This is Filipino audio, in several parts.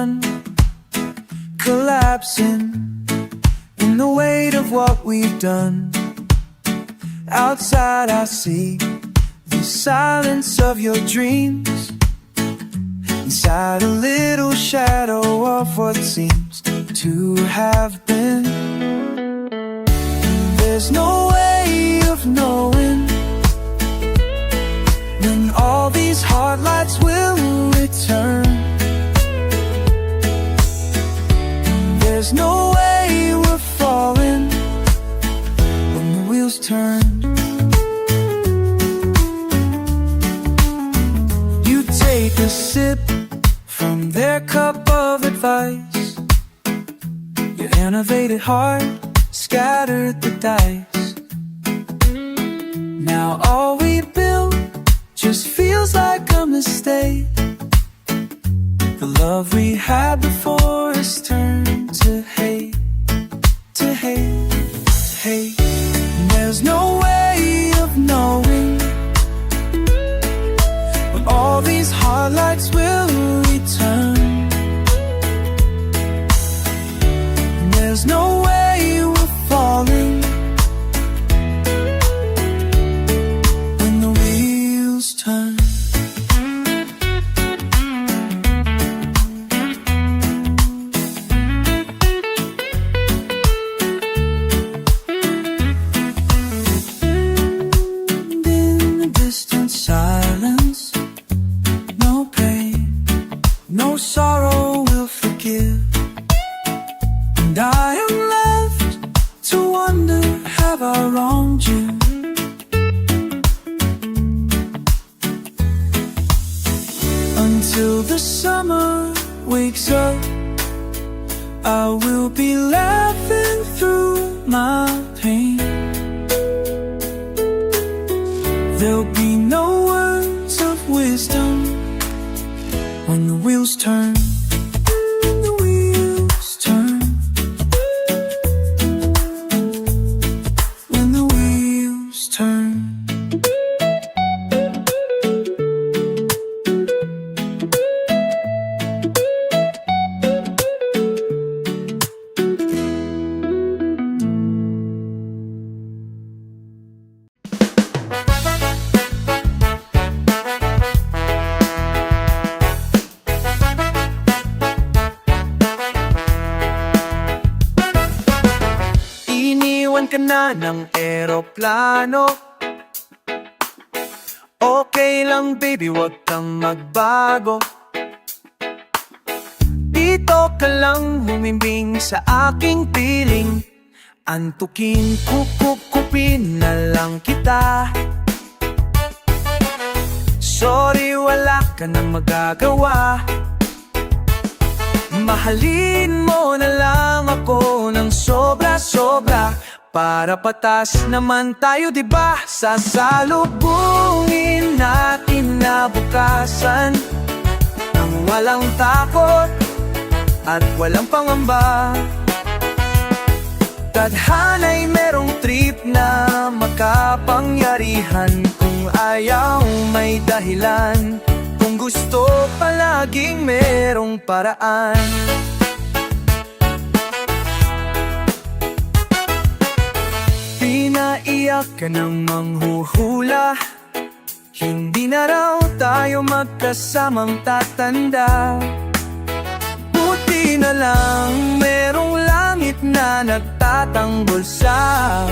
sun collapsing in the weight of what we've done. Outside I see the silence of your dreams, inside a little shadow of what seems to have been. There's no way of knowing when all these hard lights will return. There's no way we're falling when the wheels turn. You take a sip from their cup of advice. Your innovated heart scattered the dice. Now all we built just feels like a mistake. The love we had before has turned to hate, to hate, to hate. And there's no way of knowing when all these hard lights will return. And there's no way we're falling when the wheels turn. Silence, no pain, no sorrow will forgive. And I am left to wonder, have I wronged you? Until the summer wakes up, I will be laughing through my pain. There'll be no words of wisdom when the wheels turn. When the wheels turn. When the wheels turn. Iniwan ka na ng eroplano. Okay lang baby, wag kang magbago. Dito ka lang humimbing sa aking piling. Antukin, kukupin na lang kita. Sorry, wala ka nang magagawa. Mahalin mo na lang ako ng sobra-sobra, para patas naman tayo, diba? Sasalubungin natin na bukasan nang walang takot at walang pangamba. Tadhana'y merong trip na makapangyarihan. Kung ayaw may dahilan, kung gusto palaging merong paraan. Pinaiyak ka ng manghuhula, hindi na raw tayo magkasamang tatanda. Buti na lang merong langit na nagtatanggol sa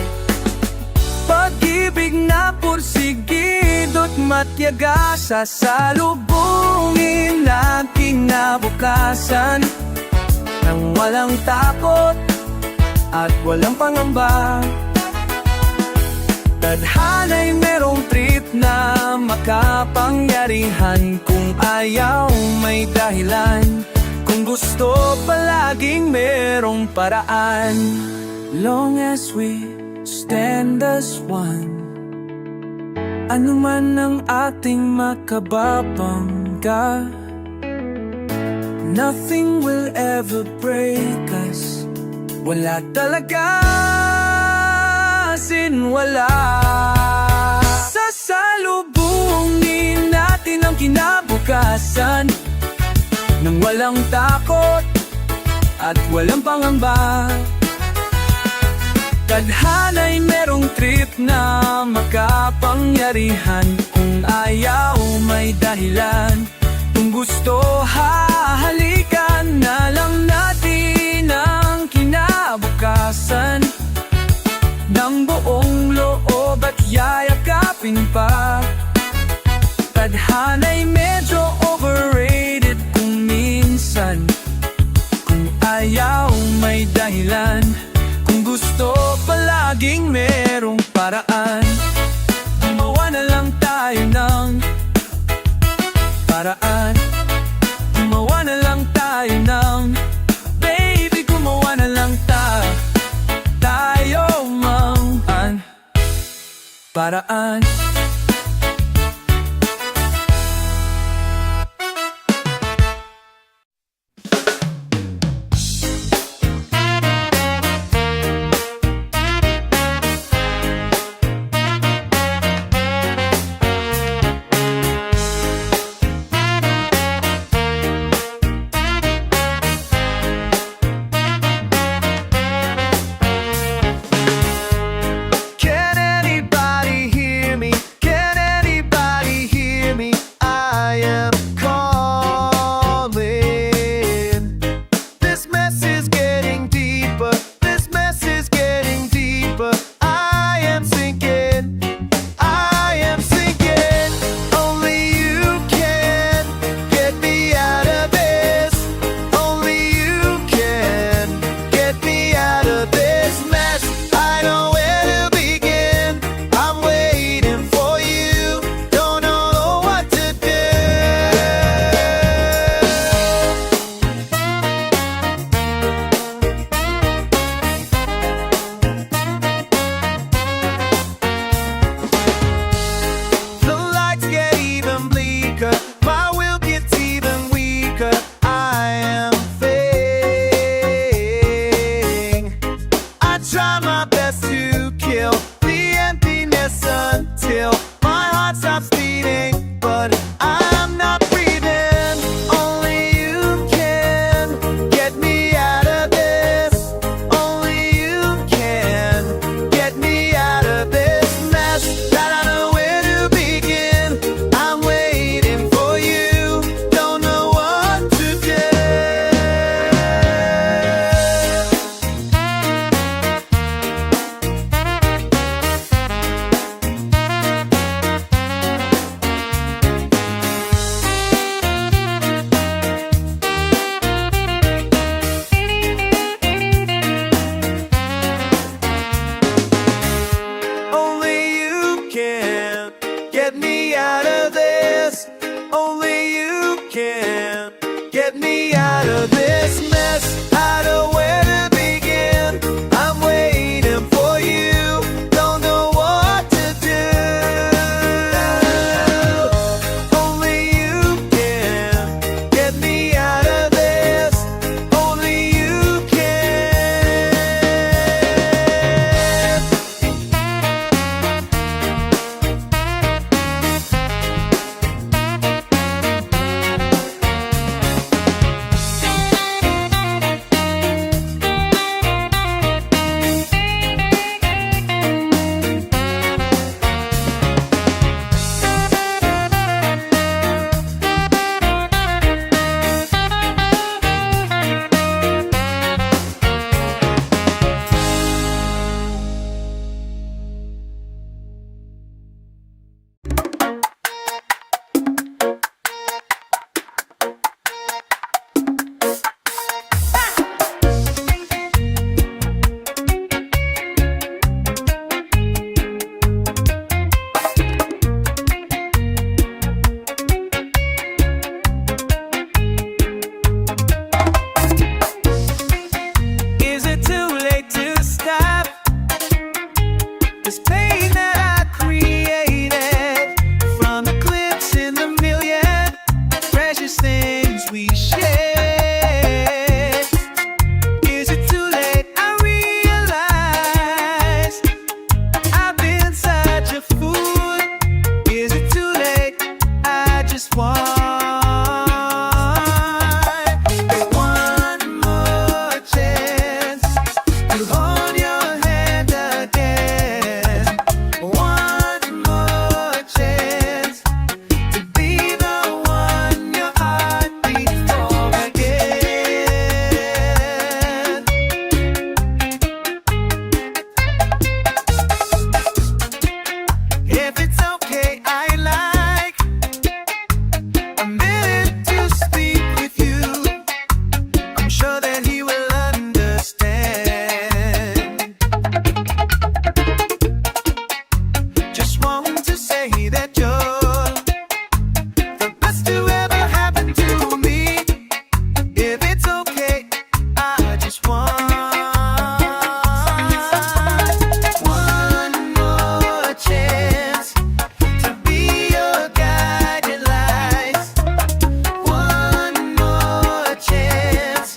pag-ibig na pursigido't matyaga. Sasalubungin natin na bukasan nang walang takot at walang pangamba. Tadhana'y merong trip na makapangyarihan. Kung ayaw may dahilan, kung gusto palaging merong paraan. Long as we stand as one, ano man ang ating makababangga, nothing will ever break us. Wala talaga, wala. Sasalubungin natin ang kinabukasan nang walang takot at walang pangamba. Tadhana'y merong trip na makapangyarihan. Kung ayaw may dahilan, kung gusto hahalikan na lang natin ang kinabukasan ng buong loob at yayakapin pa. Tadhana'y medyo overrated kung minsan. Kung ayaw may dahilan, kung gusto palaging merong paraan. Gumawa na lang tayo ng paraan. Gumawa na lang tayo ng baby, gumawa na lang tayo mang paraan. sure that he will understand. Just want to say that you're the best to ever happen to me. If it's okay, I just want one more chance to be your guiding light. One more chance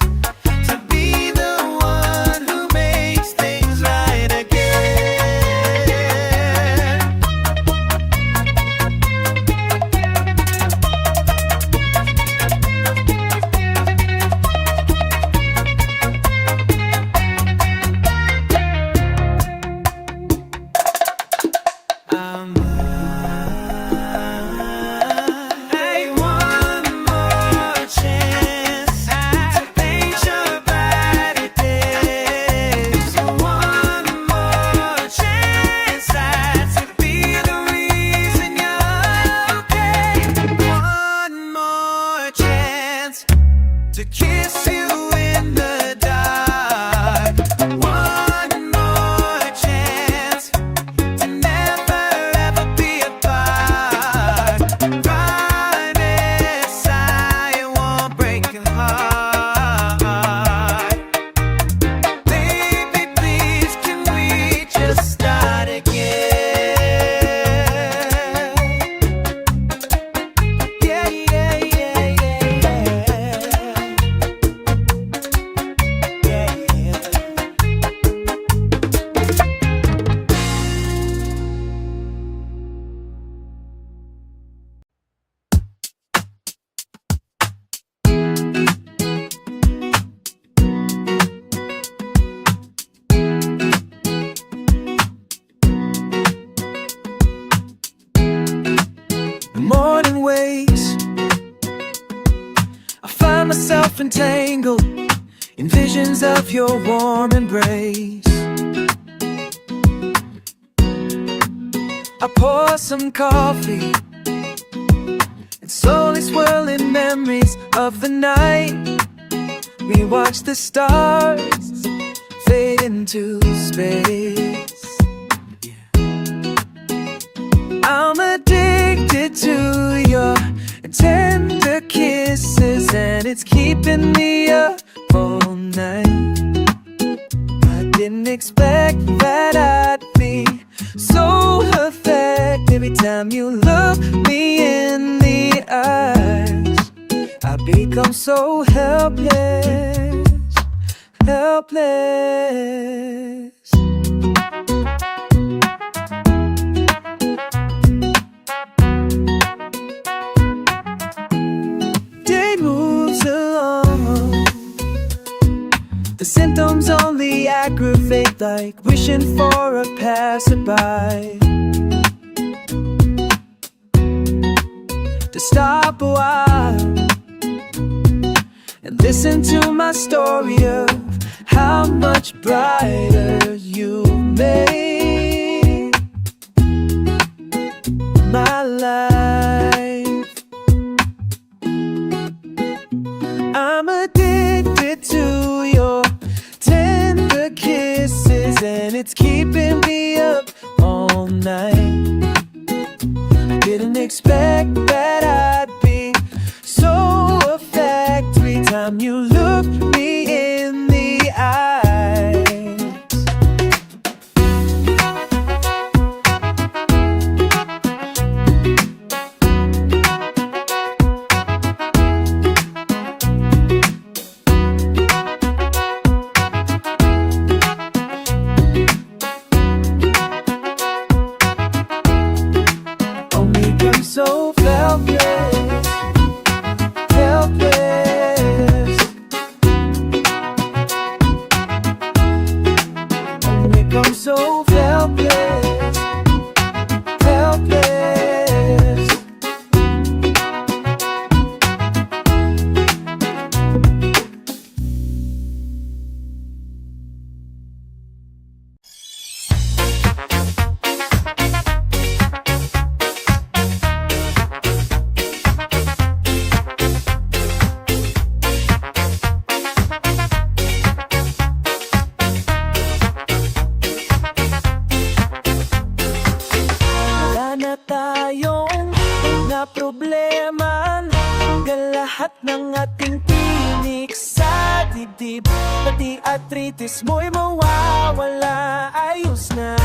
to be the one who makes things right again. Hey, one more chance to paint your brighter days. One more chance to be the reason you're okay. One more chance to kiss you in the dark. One more chance to never ever be apart. Promise I won't break your heart. Baby, please, can we just start again? Yeah, yeah, yeah, yeah, yeah. Yeah, yeah. Morning ways, I find myself entangled in visions of your warm embrace. I pour some coffee and slowly swirling memories of the night we watched the stars fade into space. I'm addicted to your tender kisses, and it's keeping me up all night. I didn't expect that I'd be so affected every time you look me in the eyes. I become so helpless, helpless. Day moves along, the symptoms only aggravate, like wishing for a passerby to stop a while and listen to my story of how much brighter you made my life. I'm addicted to your tender kisses, and it's keeping me up all night. I didn't expect that I'd be so affected every time you look me in the eyes. So felt dibdib, pati arthritis mo'y mawawala. Ayos na.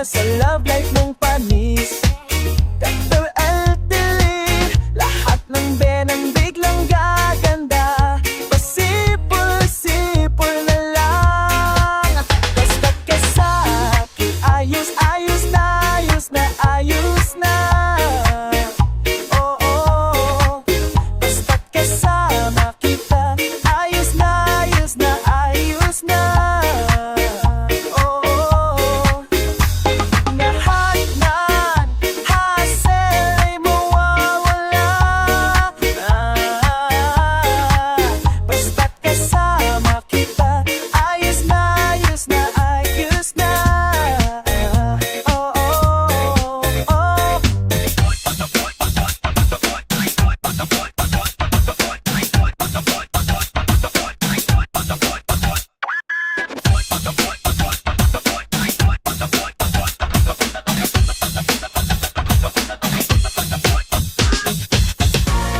Sa love life mong panis, Dr. Altilin, lahat ng benang biglang gaganda. Pasipol-sipol na lang, basta't kasakit. Ayos, ayos na, ayos na, ayos na. Oo, basta't kasama kita. Ayos na, ayos na, ayos na.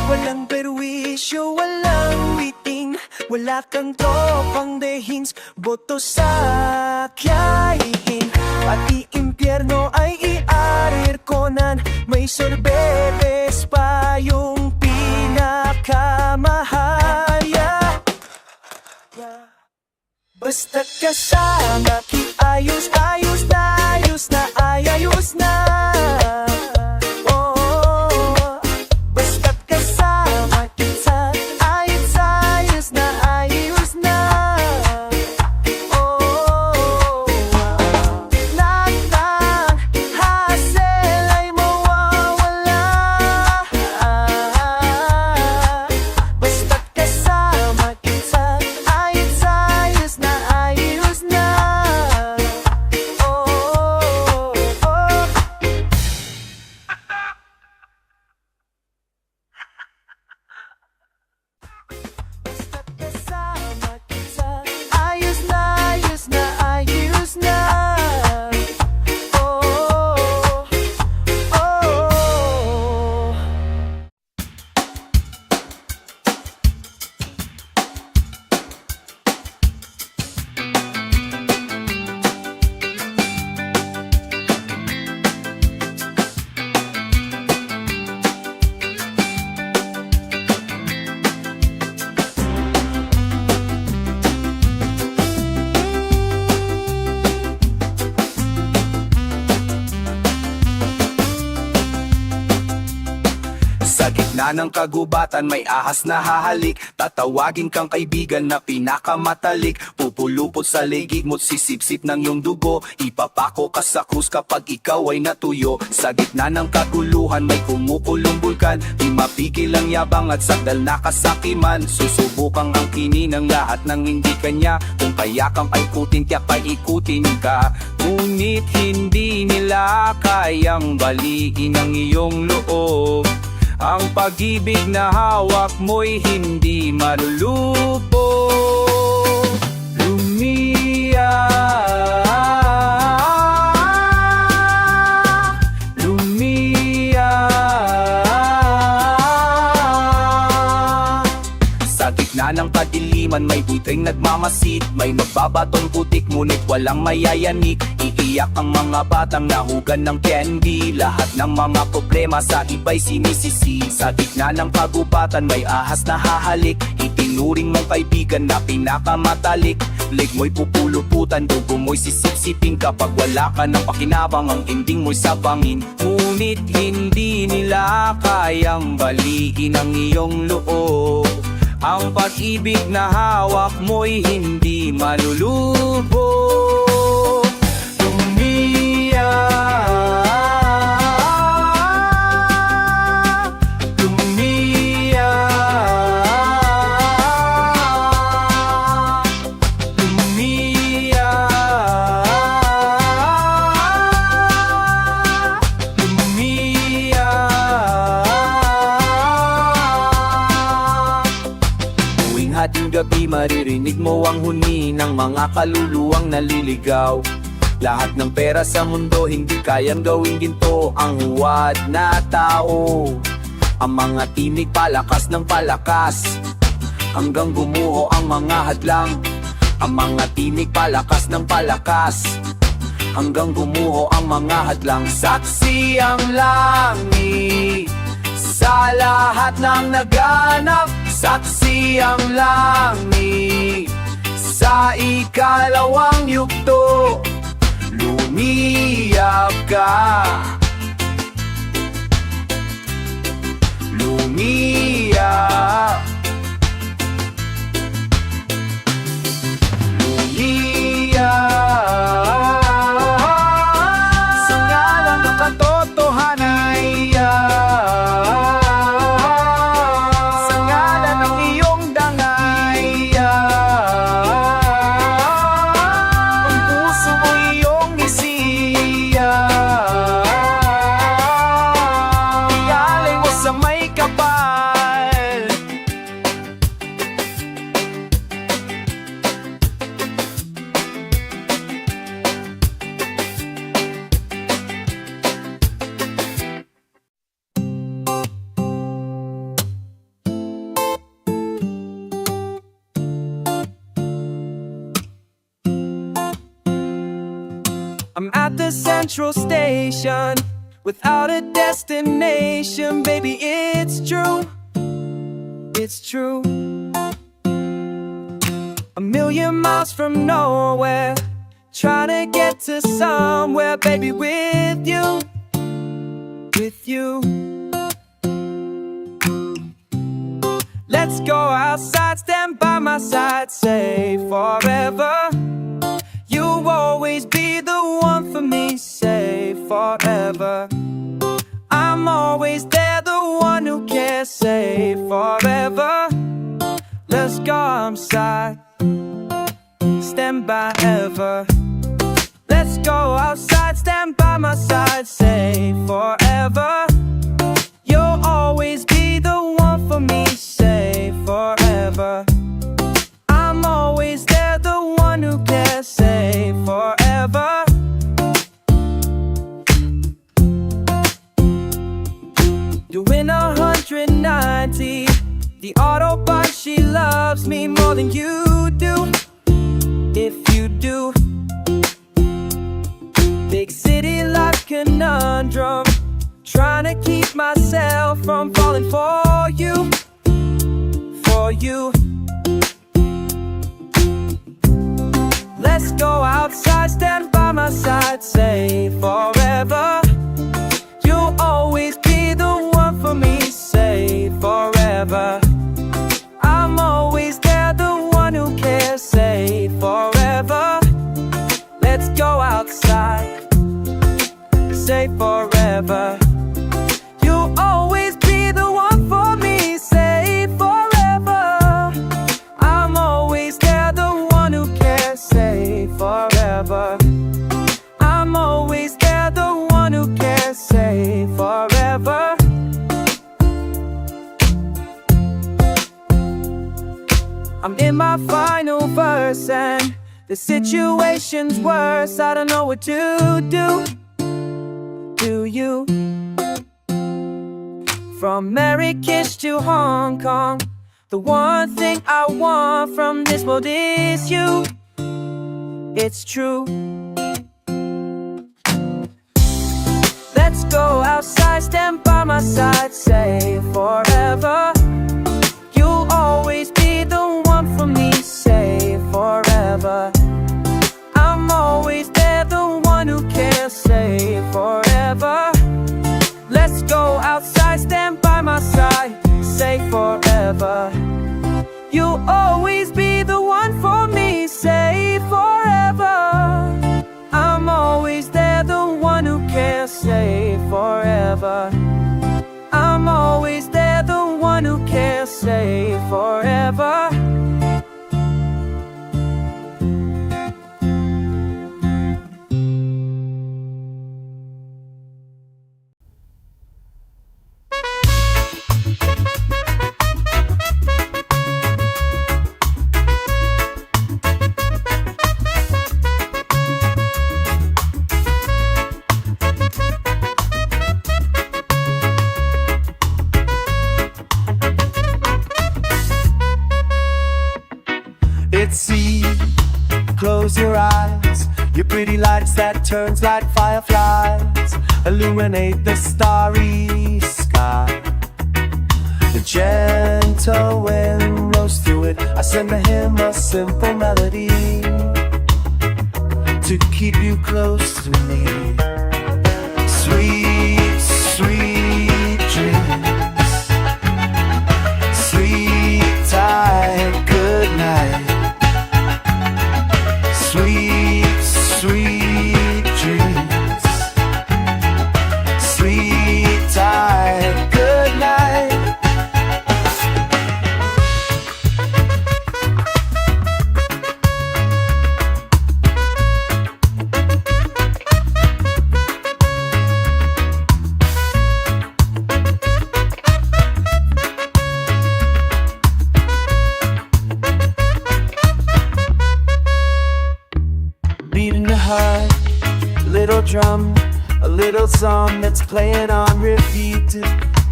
Walang perwisyo, walang waiting, wala kang tropang dehins, boto sa kyahin. Pati impyerno ay iarir ko nan, may sorbetes pa yung pinakamahal. Basta't kasama kit, ayos, ayos na, ayos na, ayos na. Sa gitna ng kagubatan may ahas na hahalik, tatawagin kang kaibigan na pinakamatalik. Pupulupot sa ligid mo't sisipsip ng iyong dugo, ipapako ka sa krus kapag ikaw ay natuyo. Sa gitna ng kaguluhan may kumukulong bulkan, di mapigil ang yabang at sakdal na kasakiman. Susubukang angkinin ang lahat ng hindi kanya, kung kaya kang paikutin tiyak paikutin ka. Ngunit hindi nila kayang baliin ang iyong loob. Ang pag-ibig na hawak mo'y hindi malulubog. Lumiyak, lumiyak. Sa gitna ng kadiliman may buting nagmamasid, may magbabatong putik ngunit walang mayayanik. Iiyak ang mga batang nahugan ng candy, lahat ng mga problema sa iba'y sinisisi. Sa gitna ng kagubatan may ahas na hahalik, itinuring mong kaibigan na pinakamatalik. Leg mo'y pupuluputan, dugo mo'y sisipsipin, kapag wala ka ng pakinabang ang ending mo'y sabangin. Ngunit hindi nila kayang baliin ang iyong loob. Ang pag-ibig na hawak mo'y hindi malulubog. Lumiyak, lumiyak, lumiyak. gabi maririnig mo ang huni ng mga kaluluwang naliligaw. Lahat ng pera sa mundo hindi kayang gawing ginto ang huwad na tao. Ang mga tinig palakas ng palakas, hanggang gumuho ang mga hadlang. Ang mga tinig palakas ng palakas, hanggang gumuho ang mga hadlang. Saksi ang langit sa lahat ng naganap. Saksi ang langit sa ikalawang yugto. Lumiyap ka, lumiyap, lumiyap. Sa ngalan ng katotohanan, sa ngalan ng iyong dangay, ang puso mo iyong isiya, ialay mo sa may kapal. I'm at the central station without a destination. Baby, it's true, it's true. A million miles from nowhere, trying to get to somewhere. Baby, with you, with you. Let's go outside, stand by my side, say forever. You'll always be the one for me, say forever. I'm always there, the one who cares, say forever. Let's go outside, stand by ever. Let's go outside, stand by my side, say forever. You'll always be the one for me, say forever. I'm always there, the one who cares, say forever. Doing 190, the Autobahn, she loves me more than you do. If you do, big city life conundrum, trying to keep myself from falling for you, for you. Let's go outside, stand by my side, say forever. You'll always be the one for me, say forever. I'm always there, the one who cares, say forever. Let's go outside, say forever. You'll always be the one for me, say forever. I'm always there, the one who cares, say forever. I'm always there, the one who cares, say forever. I'm in my final verse and the situation's worse. I don't know what to do. Do you? From Marrakesh to Hong Kong, the one thing I want from this world is you. It's true. Let's go outside, stand by my side, say forever. You'll always be the one for me, say forever. I'm always there, the one who cares, say forever. Let's go outside, stand by my side, say forever. You'll always be the one for me, say forever. I'm always there, the one who cares, say forever. I'm always there, the one who cares, say forever. city lights that turns like fireflies illuminate the starry sky. The gentle wind blows through it. I send to him a simple melody to keep you close to me. Sweet, sweet dreams. Sleep tight, good night. Sweet, sweet dreams. Sleep tight, good night. Beating the heart, a little drum, a little song that's playing on repeat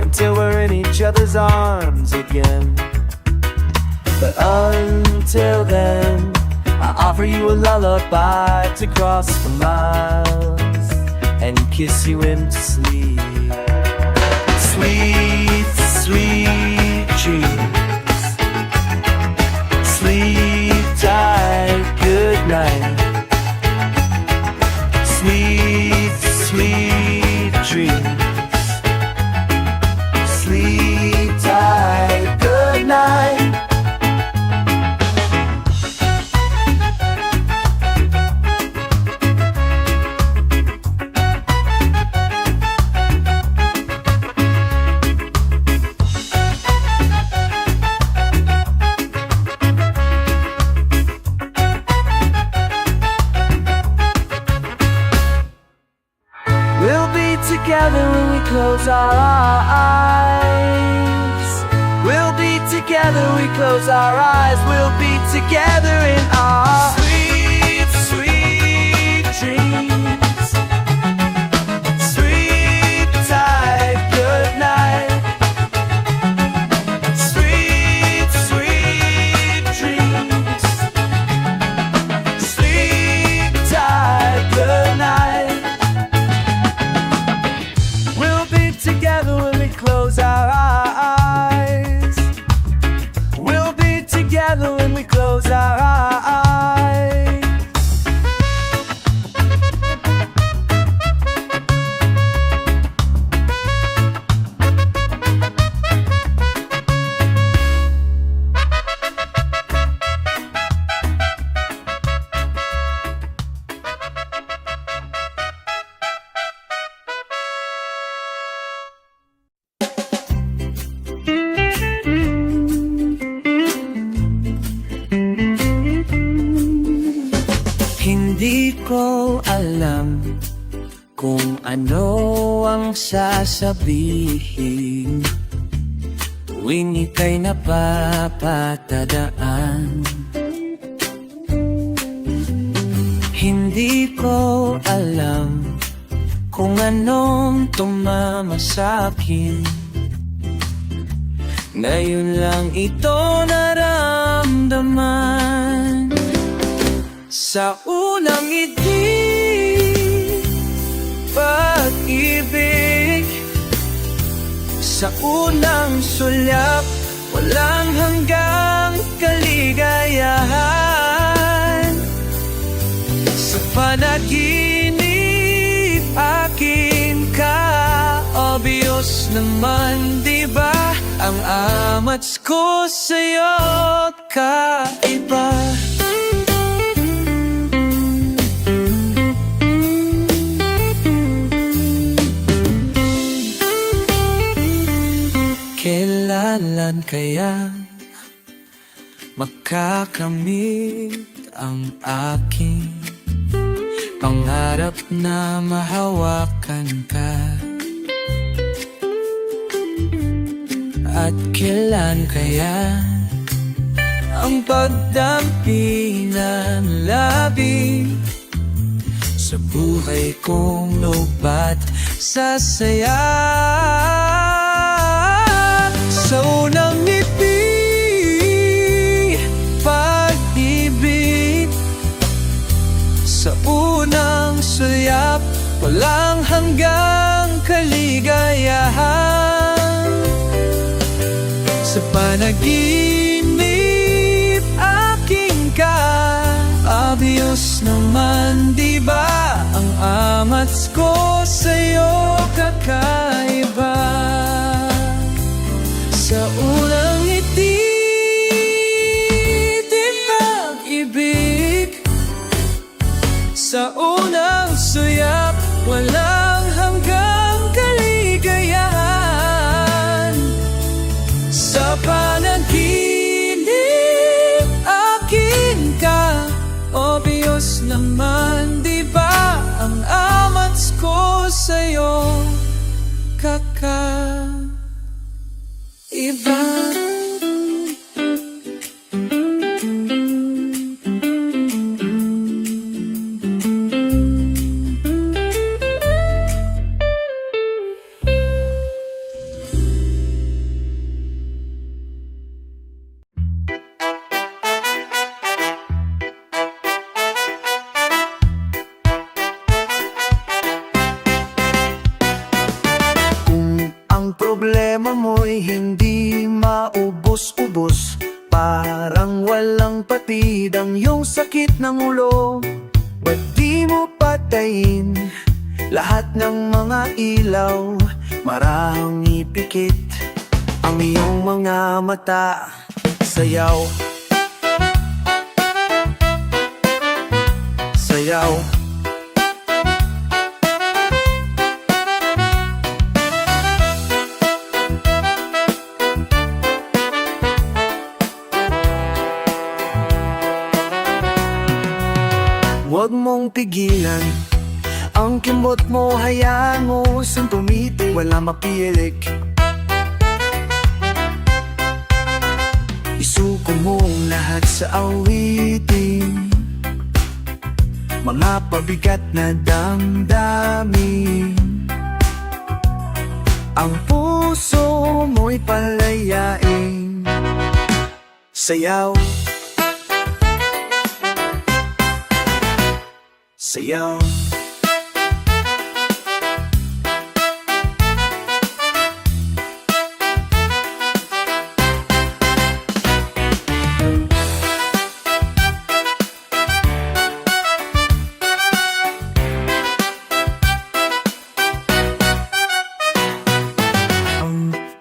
until we're in each other's arms again. But until then, I offer you a lullaby to cross the miles and kiss you into sleep. Sweet, sweet dreams. Sleep tight, good night. Sweet, sweet dreams. Sleep tight, good night. We'll be together when we close our eyes. We'll be together when we close our eyes. We'll be together in our sweet, sweet dreams. Sweet tight, good night. Sweet, sweet dreams. Sleep tight, good night. We'll be together when we close our eyes. We'll be together when we close our eyes. Hindi ko alam kung ano ang sasabihin tuwing ika'y napapatadaan. Hindi ko alam kung anong tumama sa'kin. Ngayon lang ito naramdaman. Sa unang ngiti, pag-ibig. Sa unang sulyap, walang hanggang kaligayahan. Sa panaginip, akin ka. Obvious naman, diba? Ang amats ko sa'yo, kaiba. Kailan kaya makakamit ang aking pangarap na mahawakan ka? At kailan kaya ang pagdampi ng labi sa buhay kong lobat sa saya? Sa unang ngiti, pag-ibig. Sa unang walang hanggang kaligayahan. Sa panaginip aking ka, obvious naman di ba ang amats ko sa'yo kakaiba. Sa unang ngiti di pag-ibig, sa unang suyap walang hanggang kaligayahan. Sa panaginip akin ka, obvious naman di ba ang amats ko sa'yo kakaiba. Ang problema mo'y hindi maubos-ubos, parang walang patid ang iyong sakit ng ulo. Ba't di mo patayin lahat ng mga ilaw? Marahang ipikit ang iyong mga mata. Sayaw, sayaw. Huwag mong pigilan ang kimbot mo, hayaan mo siyang tumitig, wala mapilik. Isuko mo ang lahat sa awitin, mga pabigat na damdamin. Ang puso mo'y palayain. Sayaw, sayaw.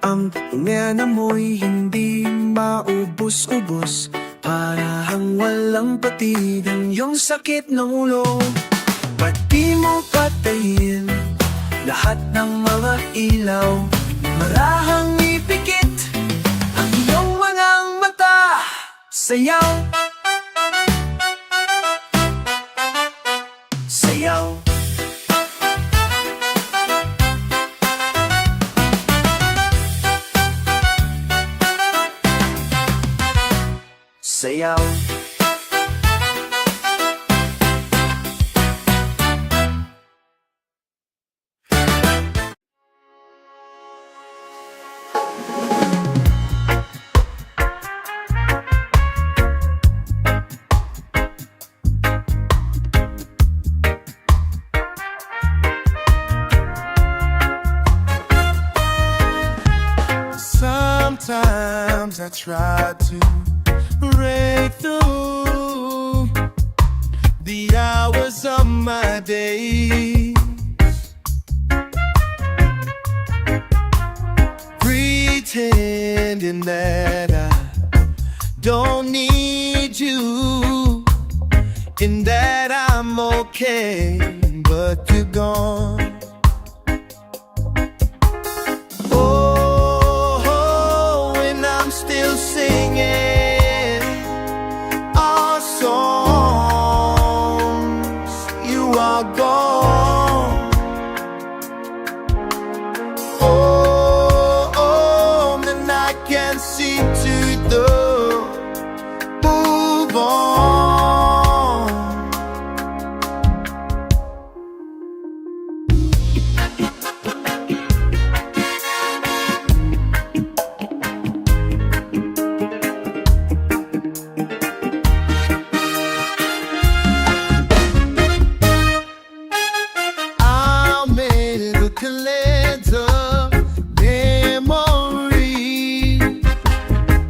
Ang ingana mo'y hindi maubos-ubos, parang walang patid ang iyong sakit ng ulo. Ba't di mo patayin lahat ng mga ilaw? Marahang ipikit ang iyong mga mata. Sayaw, sayaw. Sayaw. Sometimes I try to break through the hours of my day, pretending that I don't need you and that I'm okay, but you're gone. Oh, and I'm still singing our songs. You are gone. Oh, and I can't seem to move on. little memory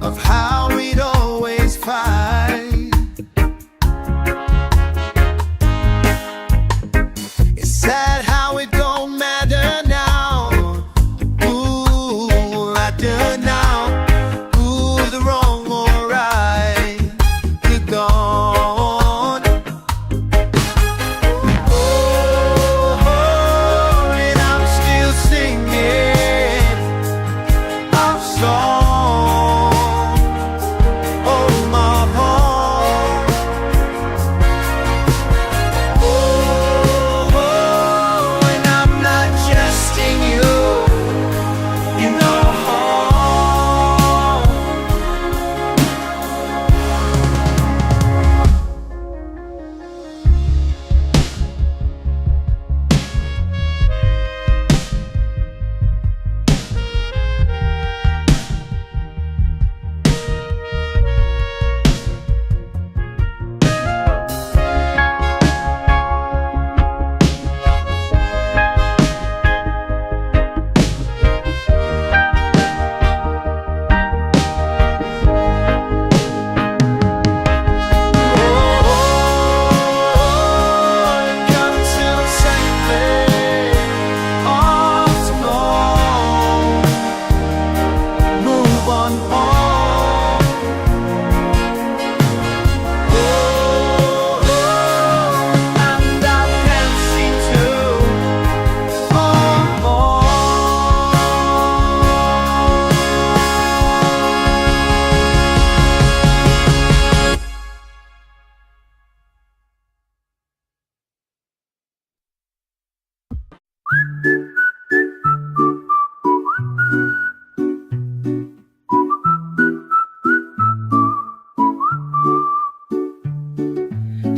of how we'd always fight. It's sad how it don't matter now. Ooh, matter now. Who's the wrong or right? You're gone. Oh, and I'm still singing our song. Oh, my heart. Oh, and I'm not trusting you. You know.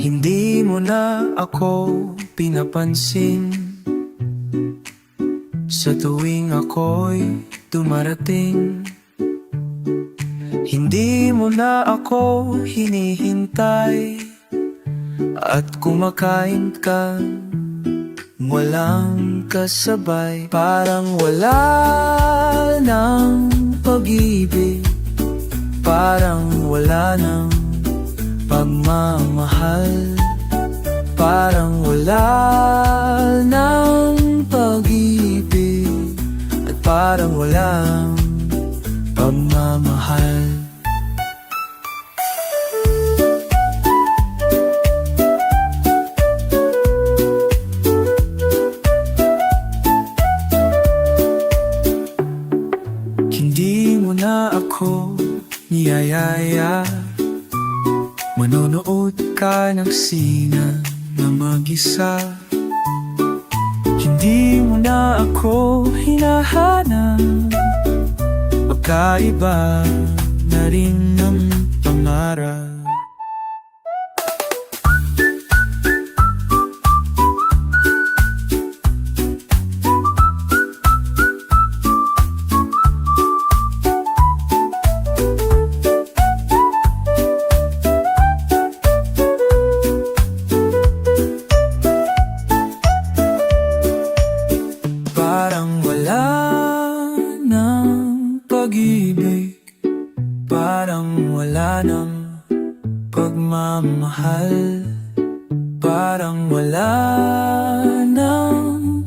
Hindi mo na ako pinapansin sa tuwing ako'y dumarating. Hindi mo na ako hinihintay at kumakain ka walang kasabay. Parang wala ng pag-ibig, parang wala ng pagmamahal, parang wala ng pag-ibig, at parang walang pagmamahal. Hindi mo na ako niyayaya, manonood ka ng sina na mag-isa. Hindi mo na ako hinahanap, pagkaiba na rin ng pangarap. Parang wala ng pag-ibig, parang wala ng pagmamahal, parang wala ng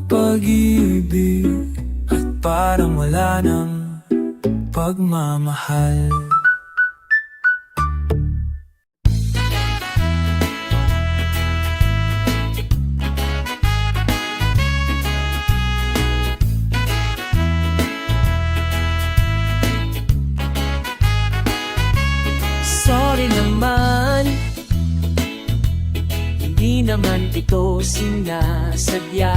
pag-ibig, at parang wala ng pagmamahal. Sorry naman, hindi naman ito sinasadya.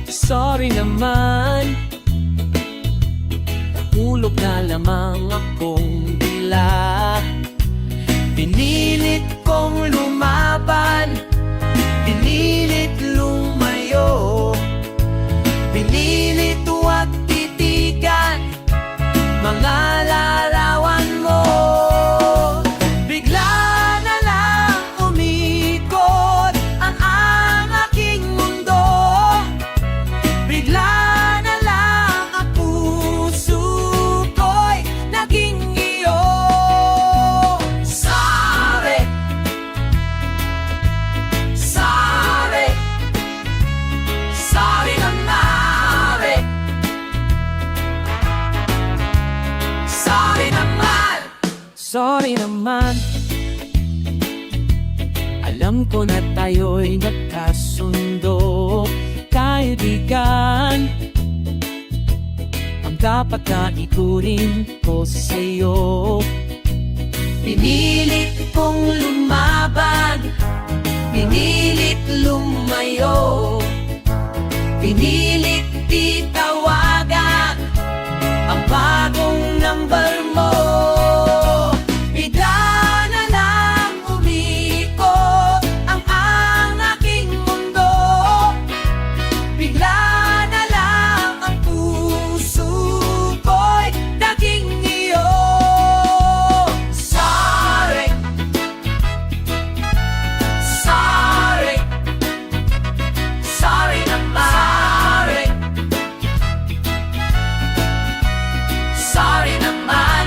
Sorry naman, nahulog na lamang akong bigla. Pinilit kong lumaban, pinilit lumayo, pinilit huwag titigan mga larawan mo. Bigla na lang umikot ang aking mundo, bigla sorry naman. Alam ko na tayo'y nagkasundo, kaibigan. Ang dapat na ituring ko sa'yo, pinilit kong lumaban, pinilit lumayo, pinilit di tawagan ang bagong number mo. Bigla na lang umikot ang aking mundo, bigla na lang ang puso ko'y naging iyo. Sorry, sorry, sorry naman. Sorry naman.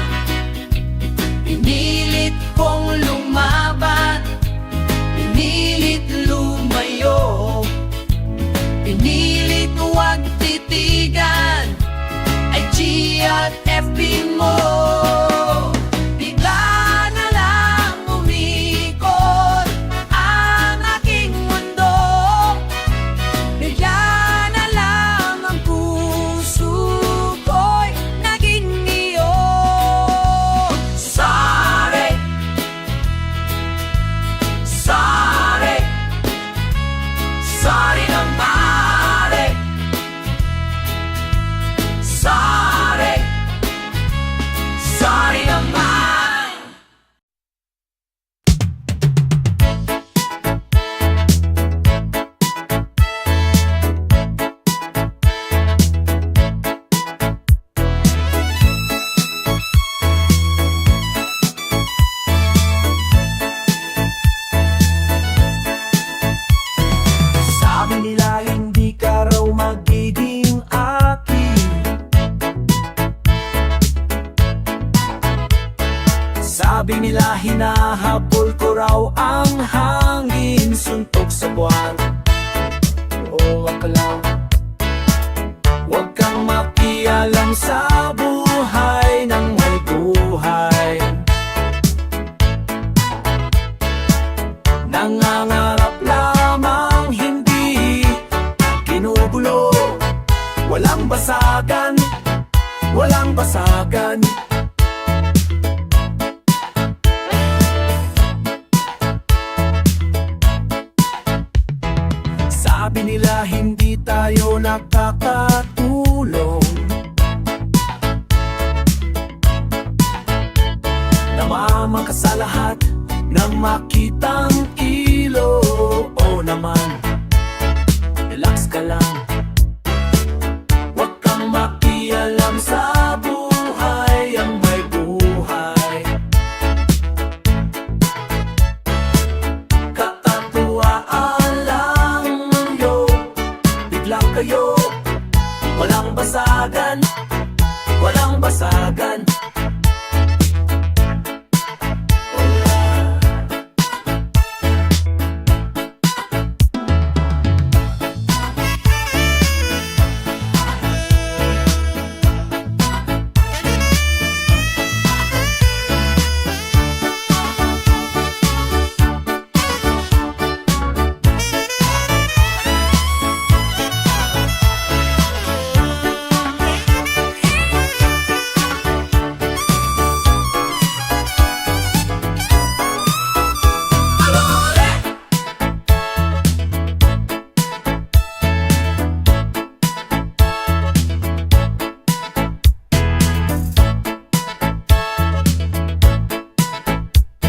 Pinilit kong lumaban, pinilit lumayo, pinilit huwag titigan IG at FB mo. Bigla na lang umikot ang aking mundo, bigla na lang ang puso ko'y naging iyo. Sorry, sorry, sorry naman. Sorry, sorry naman. Sabi nila hindi ka raw magiging akin. Sabi nila hinahabol ko raw ang hangin, suntok sa buwan. Oo, wag ka lang. Huwag kang makialam sa buhay ng may buhay. Nangangarap lamang, hindi ginugulo. Walang basagan, walang basagan. Sabi nila hindi tayo nakakatulong, namamang ka sa lahat ng makitang ilo. O naman, relax ka lang. Huwag kang makialam sa buhay ang may buhay. Katatuwaan lang yo, biglang kayo. Walang basagan, walang basagan.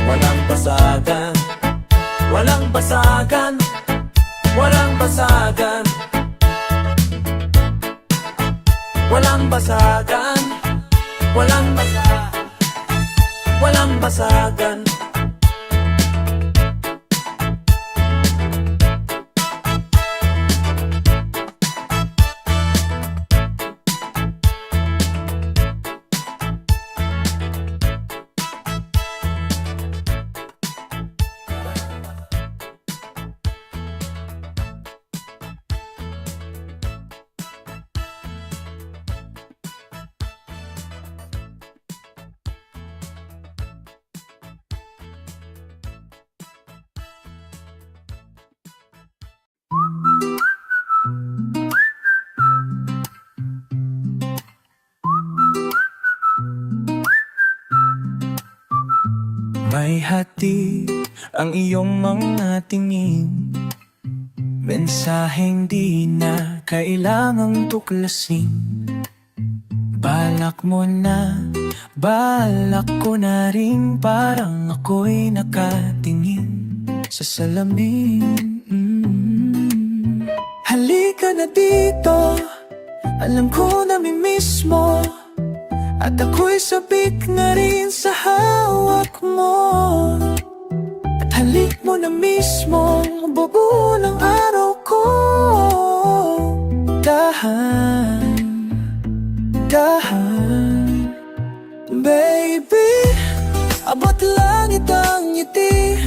Walang basagan, walang basagan, walang basagan. Walang basagan, walang basagan, walang basagan. May hati ang iyong mga tingin, mensaheng di na kailangang tuklasin. Balak mo na, balak ko na rin, parang ako'y nakatingin sa salamin. Halika na dito, alam ko na mismo, at ako'y sabik na rin sa hawak mo. At halik mo na mismo, bubuo ng araw ko. Dahan, dahan, baby, abot langit ang ngiti.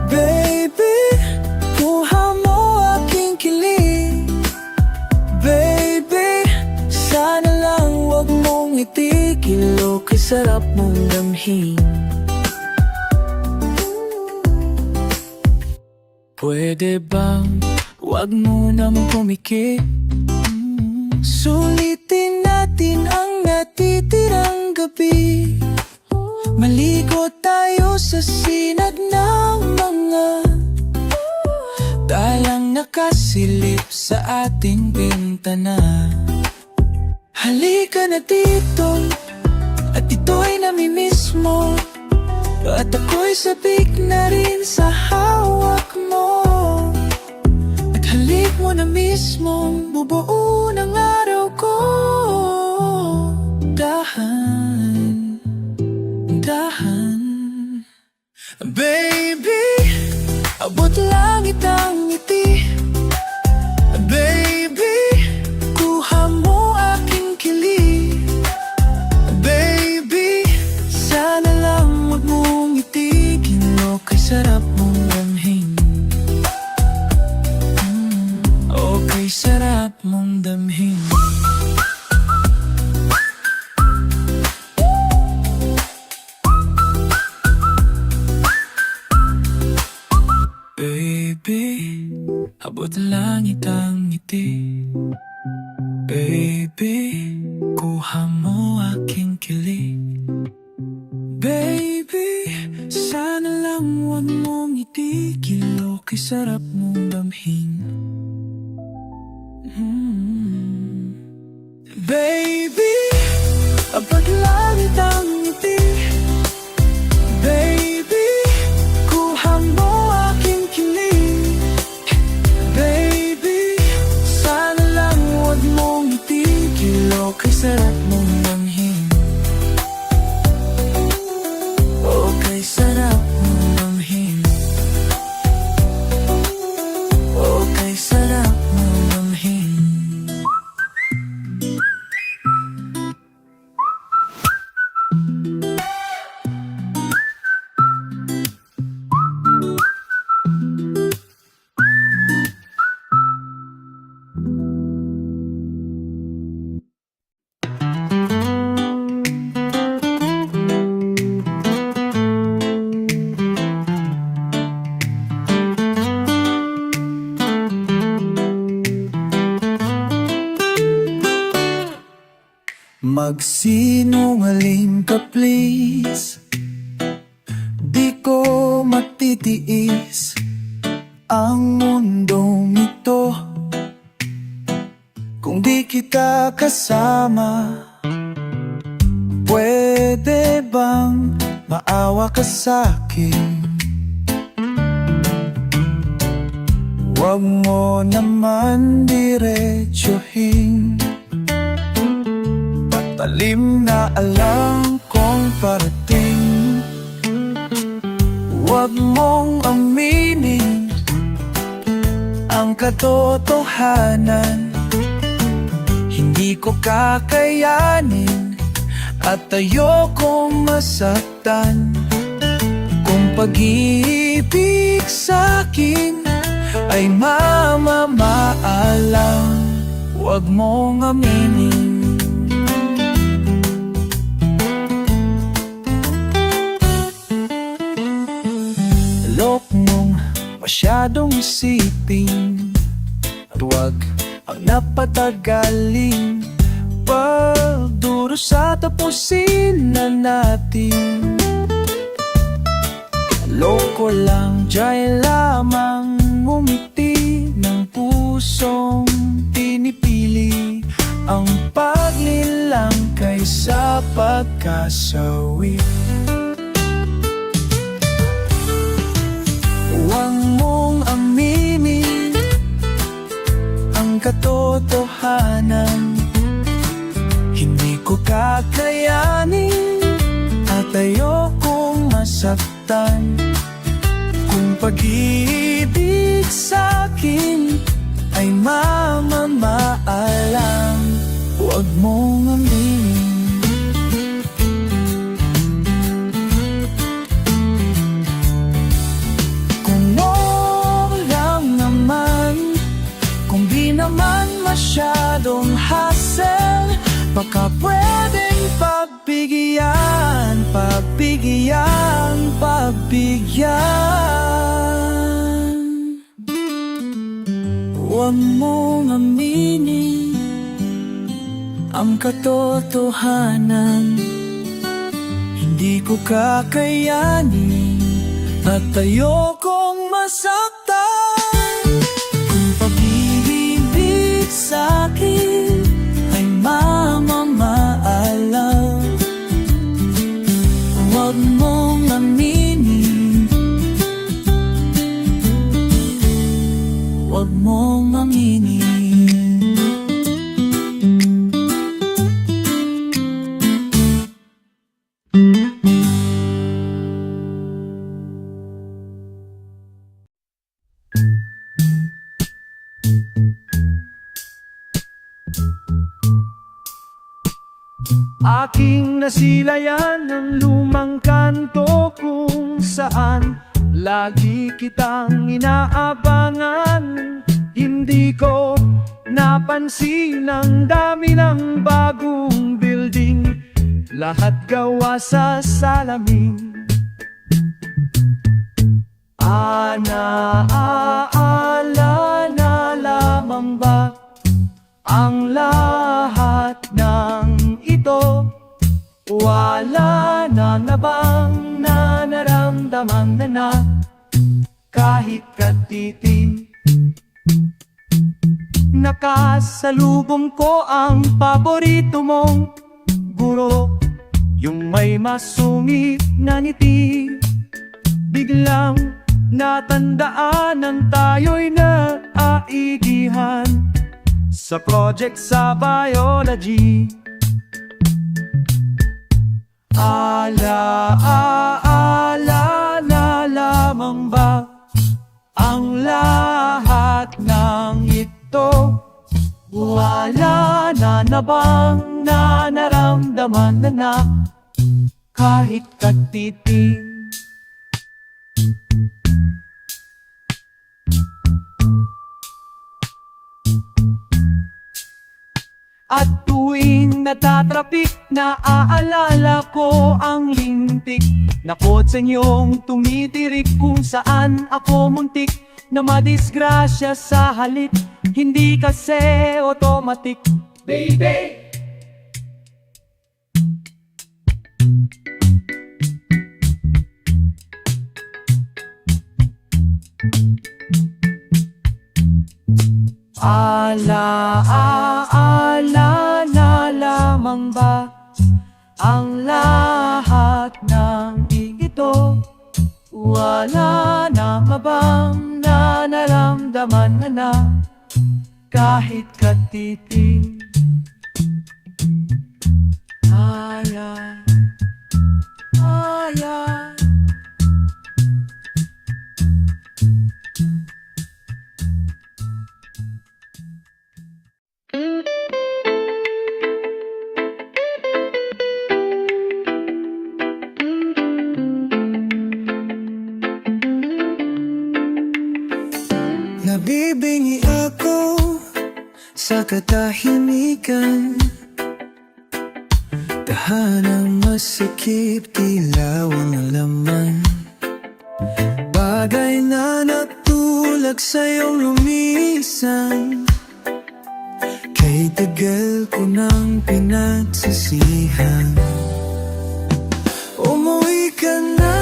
Baby, kuha mo aking kilig. Baby, sana lang wag mong itigil, okay sarap mong damhin. Pwede bang wag mo nang pumikit? Sulitin natin ang natitirang gabi. Maligo tayo sa sinag ng mga dalang nakasilip sa ating bintana. Halika na dito, at ito'y nami-miss mo, at ako'y sabik na rin sa hawak mo. At halik mo na mismo, bubuo ng araw ko. Dahan, dahan, baby, abot langit ang ngiti. Baby, kuha mo aking kilig. Baby, sana lang wag mong itigil, okay sarap mong damhin. Okay sarap mong damhin. Baby, abot langit ang ngiti. Baby, kuha mo aking kilig. Baby, sana lang wag mong itigil, okay sarap mong damhin. Baby, abot langit ang ngiti. Baby, kuha mo aking kilig. Baby, sana lang wag mong itigil, okay sarap mong damhin. Okay sarap mong damhin. Okay sarap mong damhin. Magsinungaling ka please, di ko matitiis ang mundong ito kung di kita kasama. Pwede bang maawa ka sa'kin? Huwag mo naman diretsuhin talim na alam kong parating. Huwag mong aminin ang katotohanan. Hindi ko kakayanin at ayokong masaktan. Kung pag-ibig sa'kin ay mamamaalam, huwag mong aminin. Lok mong masyadong isipin at huwag ang napatagalin. Pagduro sa tapusin na natin, Loko lang, diyay lamang ngumiti ng pusong pinipili ang paglilang kaysa pagkasawi. Huwag mong aminin ang katotohanan, hindi ko kakayanin at ayokong masaktan. Kung pag-ibig sa'kin ay mamamaalam, huwag mong aminin. Kung lang naman, kung di naman masyadong hassle, baka pwedeng pagbigyan, pagbigyan, pagbigyan. Huwag mong aminin ang katotohanan, hindi ko kakayanin at ayokong masaktan. Kung pag-ibig sa'kin ay mamamaalam, huwag mong aminin, huwag mong aminin. Aking nasilayan ng lumang kanto kung saan lagi kitang inaabangan. Hindi ko napansin ang dami ng bagong building, lahat gawa sa salamin. Naaalala na lamang ba ang lahat ng ito? Wala na bang nararamdaman na kahit katiting? Nakasalubong ko ang paborito mong guro, yung may masungit na ngiti. Biglang natandaan tayo'y nag-aigihan sa project sa biology. Alaala na lamang ba ang lahat ng ito? Wala na bang nararamdaman na kahit katiting? At tuwing natatrapik, naaalala ko ang lintik na kotsenyong tumitirik kung saan ako muntik na madisgrasya sa halik. Hindi kasi automatic, baby. Alaala na lamang ba ang lahat ng ito? Wala na bang nararamdaman na kahit katiting? Aya. Nabibingi ako sa katahimikan, tahanang masikip, tila walang laman. Bagay na natulag sa'yong lumisan, kay tagal ko nang pinagsisihan. Umuwi ka na,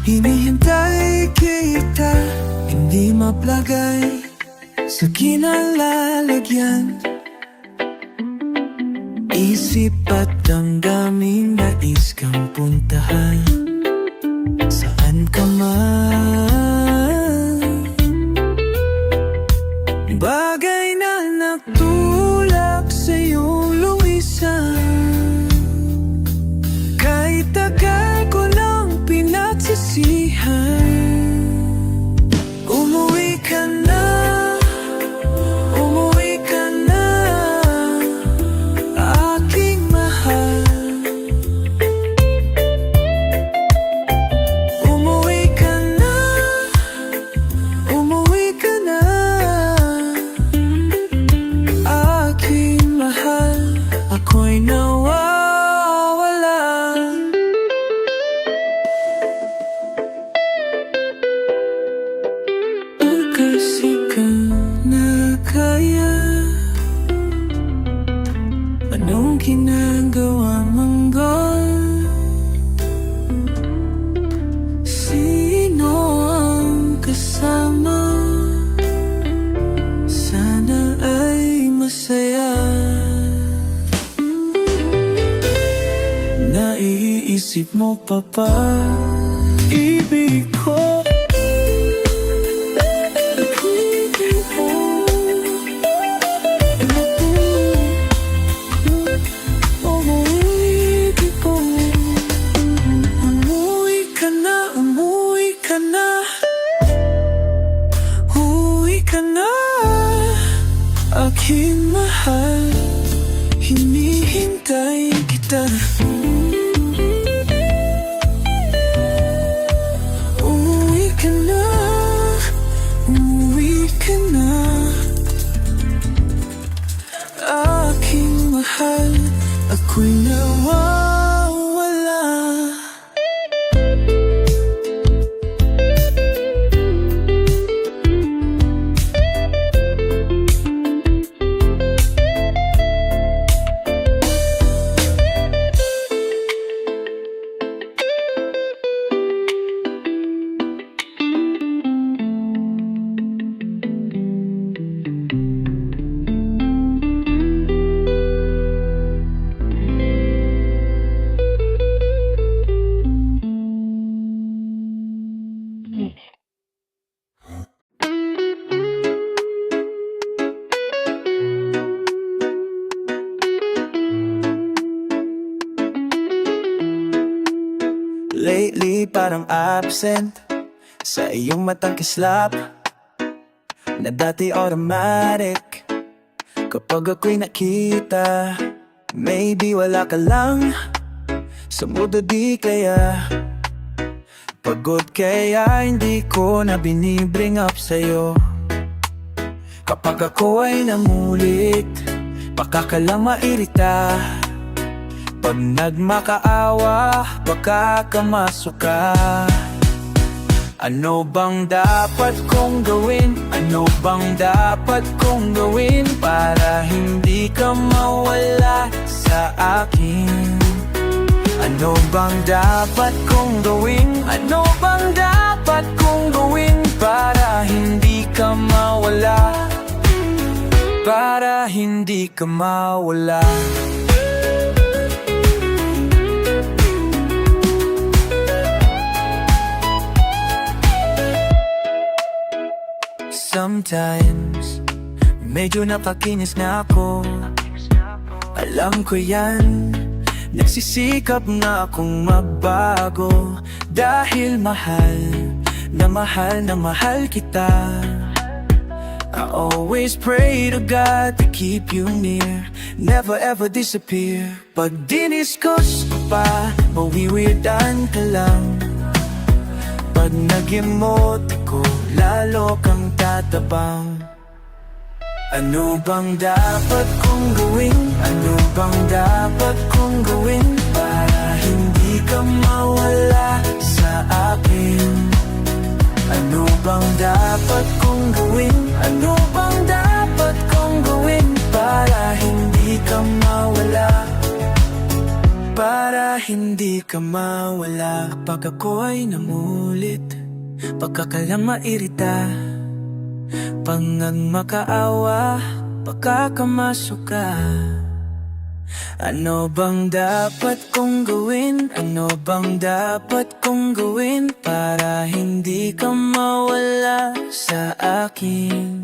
Hinihintay kita, hindi maplagay sa kinalalagyan. Isip at damdamin, nais kang puntahan saan ka man. Bagay na nagtulak sa iyong luwisan, kahit tagal ko nang pinagsisihan. Umuwi ka na, umuwi ka na, aking mahal. Umuwi ka na, umuwi ka na, aking mahal. Ako'y nawawala. Kasi ka na kaya, anong ginagawa mong gol? Sino ang kasama? Sana ay masaya. Naiisip mo pa ba ibig ko? Aking mahal, hinihintay kita. Umuwi ka na, umuwi ka na, aking mahal. Ako'y nawawala. Lately parang absent sa iyong matang kislap, na dati automatic kapag ako'y nakita. Maybe wala ka lang sa mundo, di kaya pagod, kaya hindi ko na binibring up sa'yo. Kapag ako ay namulit, baka ka lang mairita. Pag nagmakaawa, baka ka masuka. Ano bang dapat kong gawin? Ano bang dapat kong gawin para hindi ka mawala sa akin? Ano bang dapat kong gawin? Ano bang dapat kong gawin para hindi ka mawala? Para hindi ka mawala. Sometimes, medyo napakinis na ako. Alam ko yan, nagsisikap na akong magbago. Dahil mahal na mahal na mahal kita. I always pray to God to keep you near, never ever disappear. Pag diniscuss ko pa, mawiwirdan ka lang. Pag nag-emote ko, lalo kang tatabang. Ano bang dapat kong gawin? Ano bang dapat kong gawin para hindi ka mawala sa akin? Ano bang dapat kong gawin? Ano bang dapat kong gawin para hindi ka mawala? Para hindi ka mawala. Kapag ako ay namulit, Baka ka lang mairita, pangang makaawa, baka ka masuka. Ano bang dapat kong gawin? Ano bang dapat kong gawin para hindi ka mawala sa akin?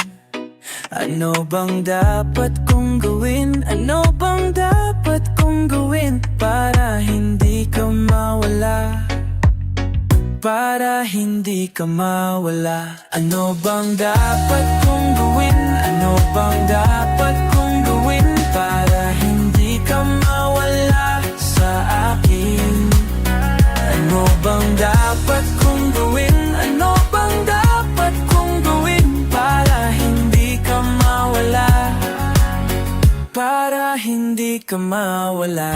Ano bang dapat kong gawin? Ano bang dapat kong gawin para hindi ka mawala? Para hindi ka mawala. Ano bang dapat kong gawin? Ano bang dapat kong gawin para hindi ka mawala sa akin? Ano bang dapat kong gawin? Ano bang dapat kong gawin para hindi ka mawala? Para hindi ka mawala.